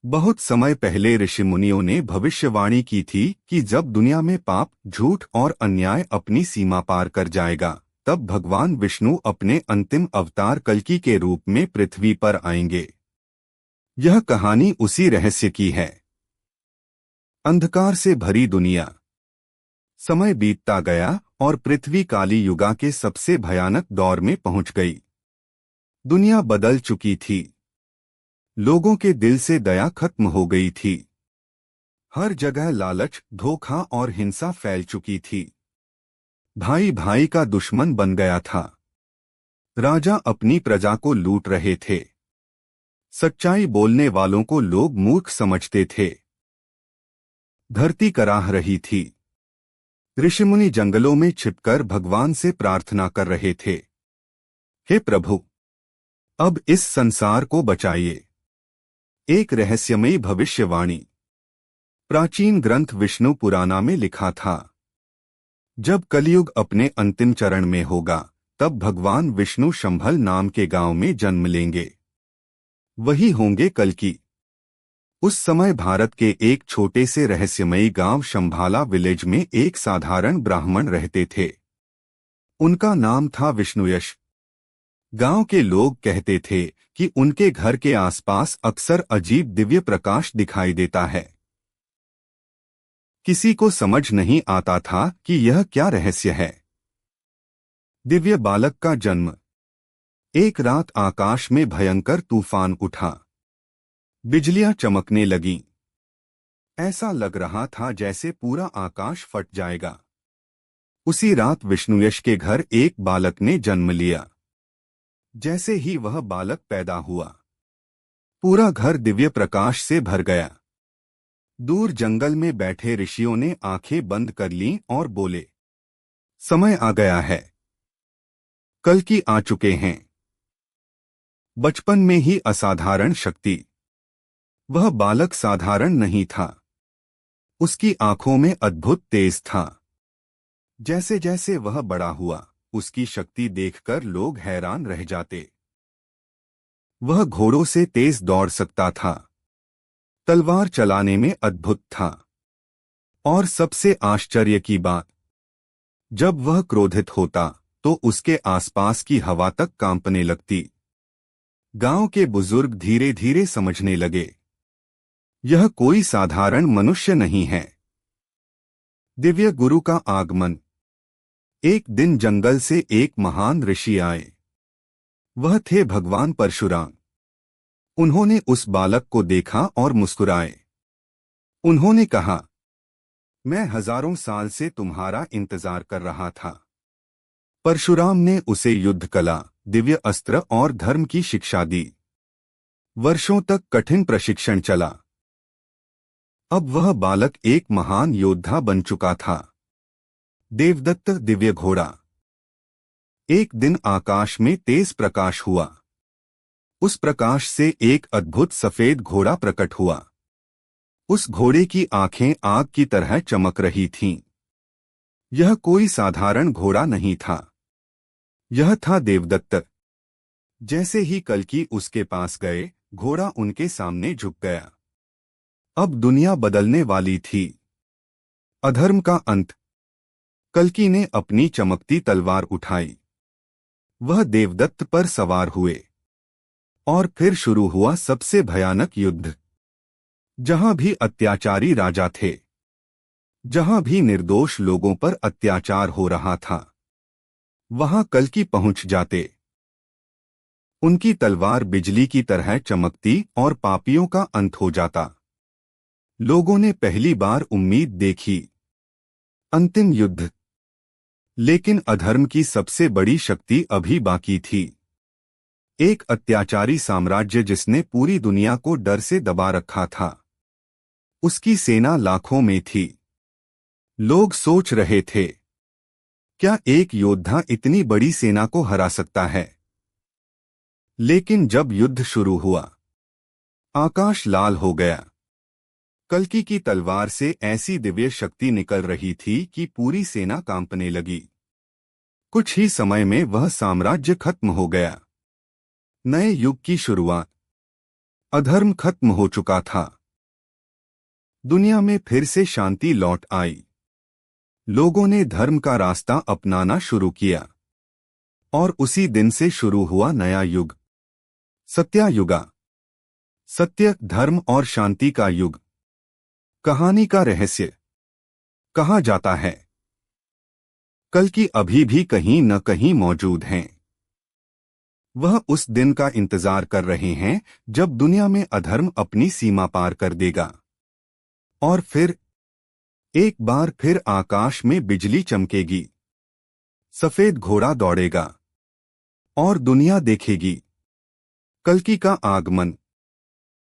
बहुत समय पहले ऋषि मुनियों ने भविष्यवाणी की थी कि जब दुनिया में पाप, झूठ और अन्याय अपनी सीमा पार कर जाएगा, तब भगवान विष्णु अपने अंतिम अवतार कल्कि के रूप में पृथ्वी पर आएंगे। यह कहानी उसी रहस्य की है। अंधकार से भरी दुनिया। समय बीतता गया और पृथ्वी काली युगा के सबसे भयानक दौर में पहुंच गई। दुनिया बदल चुकी थी। लोगों के दिल से दया खत्म हो गई थी। हर जगह लालच, धोखा और हिंसा फैल चुकी थी। भाई भाई का दुश्मन बन गया था। राजा अपनी प्रजा को लूट रहे थे। सच्चाई बोलने वालों को लोग मूर्ख समझते थे। धरती कराह रही थी। ऋषिमुनि जंगलों में छिपकर भगवान से प्रार्थना कर रहे थे, हे प्रभु, अब इस संसार को बचाइए। एक रहस्यमयी भविष्यवाणी। प्राचीन ग्रंथ विष्णु पुराना में लिखा था, जब कलयुग अपने अंतिम चरण में होगा, तब भगवान विष्णु शंभल नाम के गांव में जन्म लेंगे। वही होंगे कल्कि। उस समय भारत के एक छोटे से रहस्यमयी गांव शंभाला विलेज में एक साधारण ब्राह्मण रहते थे। उनका नाम था विष्णुयश। गांव के लोग कहते थे कि उनके घर के आसपास अक्सर अजीब दिव्य प्रकाश दिखाई देता है। किसी को समझ नहीं आता था कि यह क्या रहस्य है। दिव्य बालक का जन्म। एक रात आकाश में भयंकर तूफान उठा। बिजलियां चमकने लगीं। ऐसा लग रहा था जैसे पूरा आकाश फट जाएगा। उसी रात विष्णुयश के घर एक बालक ने जन्म लिया। जैसे ही वह बालक पैदा हुआ, पूरा घर दिव्य प्रकाश से भर गया। दूर जंगल में बैठे ऋषियों ने आंखें बंद कर लीं और बोले, समय आ गया है। कल्कि आ चुके हैं। बचपन में ही असाधारण शक्ति। वह बालक साधारण नहीं था। उसकी आंखों में अद्भुत तेज था। जैसे जैसे वह बड़ा हुआ, उसकी शक्ति देखकर लोग हैरान रह जाते। वह घोड़ों से तेज दौड़ सकता था। तलवार चलाने में अद्भुत था। और सबसे आश्चर्य की बात, जब वह क्रोधित होता तो उसके आसपास की हवा तक कांपने लगती। गांव के बुजुर्ग धीरे धीरे समझने लगे, यह कोई साधारण मनुष्य नहीं है। दिव्य गुरु का आगमन। एक दिन जंगल से एक महान ऋषि आए। वह थे भगवान परशुराम। उन्होंने उस बालक को देखा और मुस्कुराए। उन्होंने कहा, मैं हजारों साल से तुम्हारा इंतजार कर रहा था। परशुराम ने उसे युद्ध कला, दिव्य अस्त्र और धर्म की शिक्षा दी। वर्षों तक कठिन प्रशिक्षण चला। अब वह बालक एक महान योद्धा बन चुका था। देवदत्त दिव्य घोड़ा। एक दिन आकाश में तेज प्रकाश हुआ। उस प्रकाश से एक अद्भुत सफेद घोड़ा प्रकट हुआ। उस घोड़े की आंखें आग की तरह चमक रही थीं। यह कोई साधारण घोड़ा नहीं था। यह था देवदत्त। जैसे ही कल्कि उसके पास गए, घोड़ा उनके सामने झुक गया। अब दुनिया बदलने वाली थी। अधर्म का अंत। कल्कि ने अपनी चमकती तलवार उठाई। वह देवदत्त पर सवार हुए। और फिर शुरू हुआ सबसे भयानक युद्ध। जहां भी अत्याचारी राजा थे, जहां भी निर्दोष लोगों पर अत्याचार हो रहा था, वहां कल्कि पहुंच जाते। उनकी तलवार बिजली की तरह चमकती और पापियों का अंत हो जाता। लोगों ने पहली बार उम्मीद देखी। अंतिम युद्ध। लेकिन अधर्म की सबसे बड़ी शक्ति अभी बाकी थी। एक अत्याचारी साम्राज्य जिसने पूरी दुनिया को डर से दबा रखा था। उसकी सेना लाखों में थी। लोग सोच रहे थे, क्या एक योद्धा इतनी बड़ी सेना को हरा सकता है? लेकिन जब युद्ध शुरू हुआ, आकाश लाल हो गया। कल्कि की तलवार से ऐसी दिव्य शक्ति निकल रही थी कि पूरी सेना कांपने लगी। कुछ ही समय में वह साम्राज्य खत्म हो गया। नए युग की शुरुआत। अधर्म खत्म हो चुका था। दुनिया में फिर से शांति लौट आई। लोगों ने धर्म का रास्ता अपनाना शुरू किया और उसी दिन से शुरू हुआ नया युग, सत्यायुगा। सत्य, धर्म और शांति का युग। कहानी का रहस्य। कहा जाता है कल्कि अभी भी कहीं न कहीं मौजूद हैं। वह उस दिन का इंतजार कर रहे हैं जब दुनिया में अधर्म अपनी सीमा पार कर देगा और फिर एक बार फिर आकाश में बिजली चमकेगी, सफेद घोड़ा दौड़ेगा और दुनिया देखेगी कल्कि का आगमन।